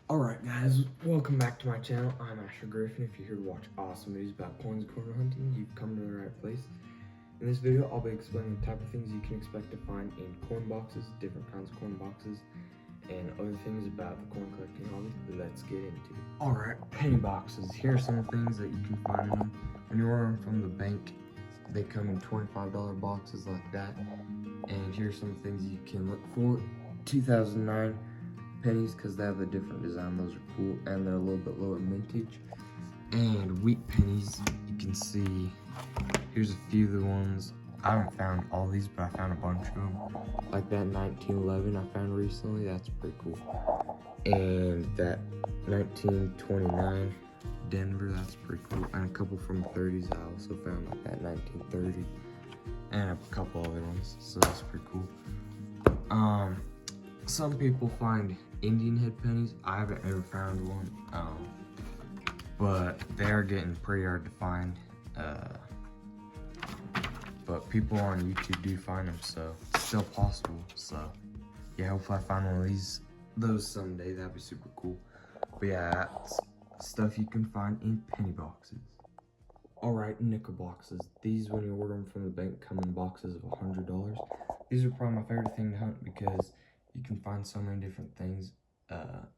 Alright guys, welcome back to my channel. I'm Asher Griffin. If you're here to watch awesome videos about coins and corner hunting, you've come to the right place. In this video, I'll be explaining the type of things you can expect to find in coin boxes, different kinds of coin boxes, and other things about the coin collecting hobby. Let's get into it. Alright, penny boxes. Here are some things that you can find in them. When you order them from the bank, they come in $25 boxes like that. And here's some things you can look for. 2009 pennies, because they have a different design. Those are cool, and they're a little bit lower mintage. And wheat pennies, you can see, here's a few of the ones. I haven't found all these, but I found a bunch of them. Like that 1911 I found recently, that's pretty cool. And that 1929 Denver, that's pretty cool. And a couple from the 30s I also found, like that 1930. And a couple other ones, so that's pretty cool. Some people find Indian head pennies. I haven't ever found one, but they are getting pretty hard to find. But people on YouTube do find them, so it's still possible. So yeah, hopefully I find one of those someday. That'd be super cool. But yeah, that's stuff you can find in penny boxes. Alright, nickel boxes. These, when you order them from the bank, come in boxes of $100. These are probably my favorite thing to hunt because you can find so many different things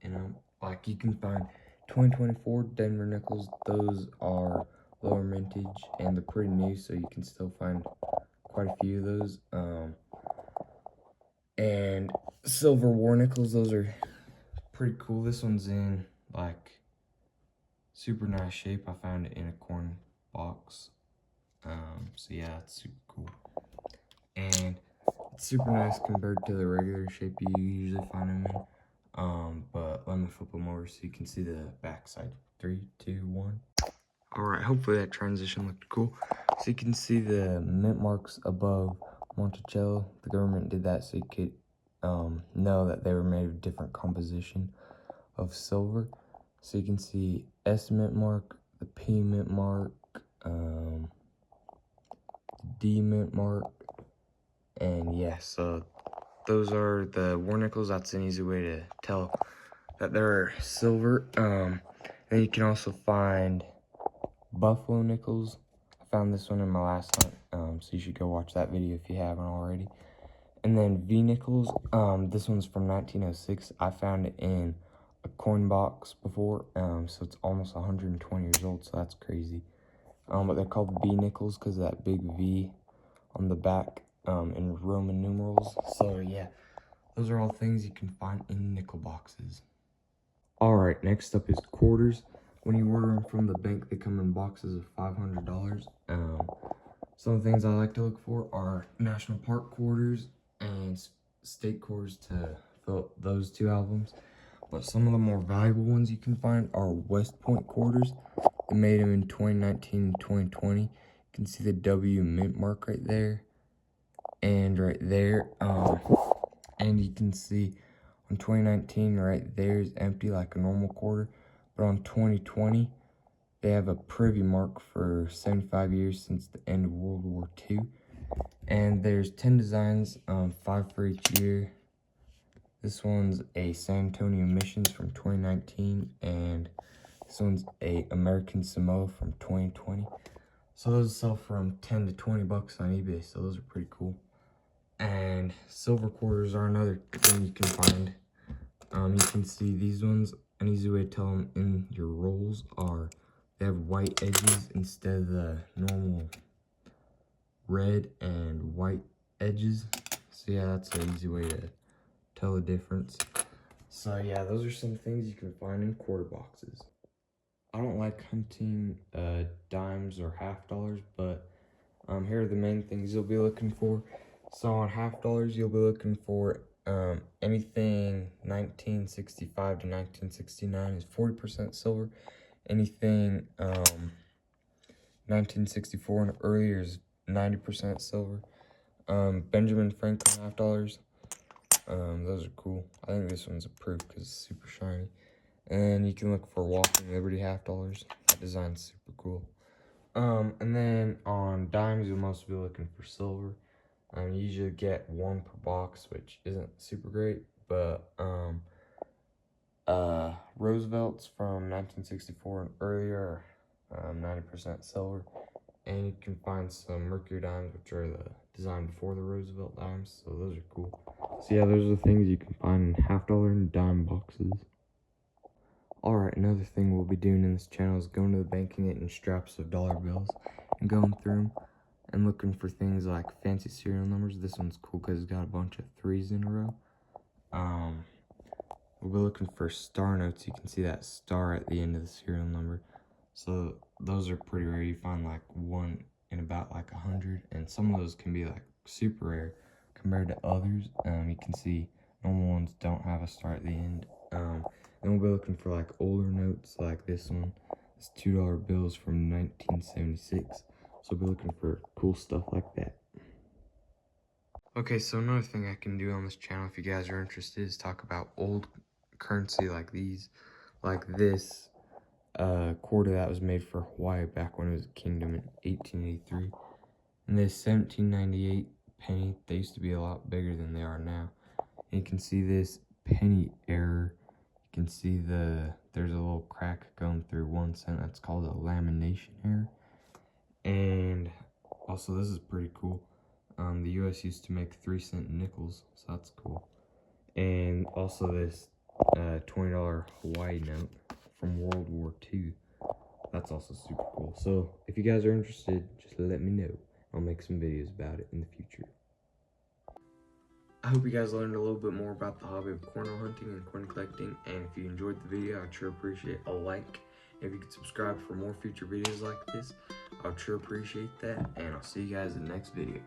in them. Like, you can find 2024 Denver nickels. Those are lower mintage and they're pretty new, so you can still find quite a few of those. And silver war nickels, those are pretty cool. This one's in like super nice shape. I found it in a corn box. So yeah, it's super cool. And it's super nice compared to the regular shape you usually find them in. But let me flip them over so you can see the back side. 3, 2, 1. Alright, hopefully that transition looked cool. So you can see the mint marks above Monticello. The government did that so you could know that they were made of different composition of silver. So you can see S mint mark, the P mint mark, D mint mark, and yeah, so those are the war nickels. That's an easy way to tell that they're silver. And you can also find buffalo nickels. I found this one in my last hunt, so you should go watch that video if you haven't already. And then V nickels. This one's from 1906. I found it in a coin box before, so it's almost 120 years old, so that's crazy. But they're called V nickels because of that big V on the back in Roman numerals. So yeah, those are all things you can find in nickel boxes. Alright, next up is quarters. When you order them from the bank, they come in boxes of $500. Some of the things I like to look for are National Park quarters and state quarters to fill those two albums. But some of the more valuable ones you can find are West Point quarters. They made them in 2019 and 2020. You can see the W mint mark right there and right there. And you can see on 2019 right there is empty like a normal quarter. But on 2020, they have a privy mark for 75 years since the end of World War II. And there's 10 designs, 5 for each year. This one's a San Antonio Missions from 2019, and this one's a American Samoa from 2020. So those sell from 10 to 20 bucks on eBay, so those are pretty cool. And silver quarters are another thing you can find. You can see these ones. An easy way to tell them in your rolls are they have white edges instead of the normal red and white edges. So yeah, that's an easy way to tell the difference. So yeah, those are some things you can find in quarter boxes. I don't like hunting dimes or half dollars, but here are the main things you'll be looking for. So on half dollars, you'll be looking for anything 1965 to 1969 is 40% silver. Anything 1964 and earlier is 90% silver. Benjamin Franklin half dollars. Those are cool. I think this one's approved because it's super shiny. And you can look for Walking Liberty half dollars. That design's super cool. And then on dimes, you'll mostly be looking for silver. You usually get 1 per box, which isn't super great, but Roosevelts from 1964 and earlier, 90% silver. And you can find some Mercury dimes, which are the design before the Roosevelt dimes, so those are cool. So yeah, those are the things you can find in $50 and dime boxes. Alright, another thing we'll be doing in this channel is going to the bank and getting straps of dollar bills and going through them and looking for things like fancy serial numbers. This one's cool because it's got a bunch of 3s in a row. We'll be looking for star notes. You can see that star at the end of the serial number. So those are pretty rare. You find like one in about like 100, and some of those can be like super rare compared to others. You can see normal ones don't have a star at the end. Then we'll be looking for like older notes like this one. It's $2 bills from 1976. So we'll be looking for cool stuff like that. Okay, so another thing I can do on this channel if you guys are interested is talk about old currency like these, like this quarter that was made for Hawaii back when it was a kingdom in 1883. And this 1798 penny, they used to be a lot bigger than they are now. And you can see this penny error. You can see there's a little crack going through 1 cent. That's called a lamination error. And also this is pretty cool. The US used to make 3-cent nickels, so that's cool. And also this $20 Hawaii note from World War II. That's also super cool. So if you guys are interested, just let me know. I'll make some videos about it in the future. I hope you guys learned a little bit more about the hobby of cornhole hunting and coin collecting. And if you enjoyed the video, I'd sure appreciate a like. If you could subscribe for more future videos like this, I'd sure appreciate that. And I'll see you guys in the next video.